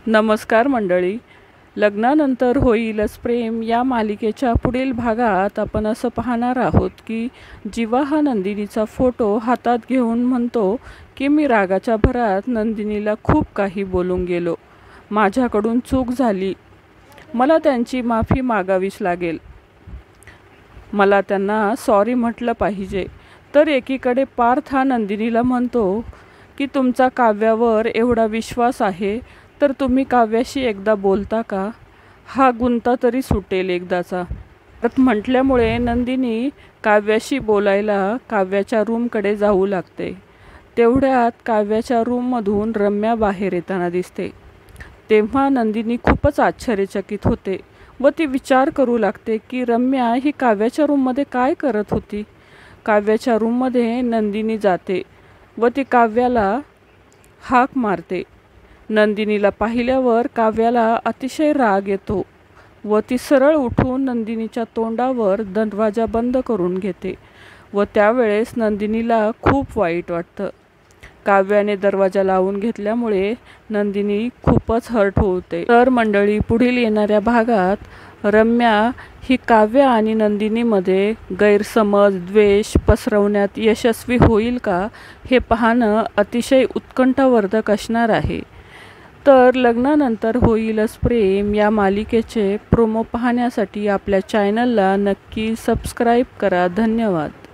नमस्कार मंडळी. लग्नानंतर होईलच प्रेम या मालिकेच्या पुढील भागात आपण असं पाहणार आहोत की जीवा हा नंदिनीचा फोटो हातात घेऊन म्हणतो की मी रागाच्या भरात नंदिनीला खूप काही बोलून गेलो. माझ्याकडून चूक झाली. मला त्यांची माफी मागावीच लागेल. मला त्यांना सॉरी म्हटलं पाहिजे. तर एकीकडे पार्थ हा नंदिनीला म्हणतो की तुमचा काव्यावर एवढा विश्वास आहे तर तुम्ही काव्याशी एकदा बोलता का? हा गुंता तरी सुटेल एकदाचा. म्हटल्यामुळे नंदिनी काव्याशी बोलायला काव्याच्या रूमकडे जाऊ लागते. तेवढ्यात काव्याच्या रूममधून रम्या बाहेर येताना दिसते. तेव्हा नंदिनी खूपच आश्चर्यचकित होते व ती विचार करू लागते की रम्या ही काव्याच्या रूममध्ये काय करत होती. काव्याच्या रूममध्ये नंदिनी जाते व ती काव्याला हाक मारते. नंदिनीला पाहिल्यावर काव्याला अतिशय राग येतो व ती सरळ उठून नंदिनीच्या तोंडावर दरवाजा बंद करून घेते व त्यावेळेस नंदिनीला खूप वाईट वाटतं. काव्याने दरवाजा लावून घेतल्यामुळे नंदिनी खूपच हर्ट होते. तर मंडळी, पुढील येणाऱ्या भागात रम्या ही काव्य आणि नंदिनीमध्ये गैरसमज द्वेष पसरवण्यात यशस्वी होईल का, हे पाहणं अतिशय उत्कंठावर्धक असणार आहे. तर लग्नानंतर होईलच प्रेम या मालिकेचे प्रोमो पाहण्यासाठी आपल्या चॅनलला नक्की सबस्क्राईब करा. धन्यवाद.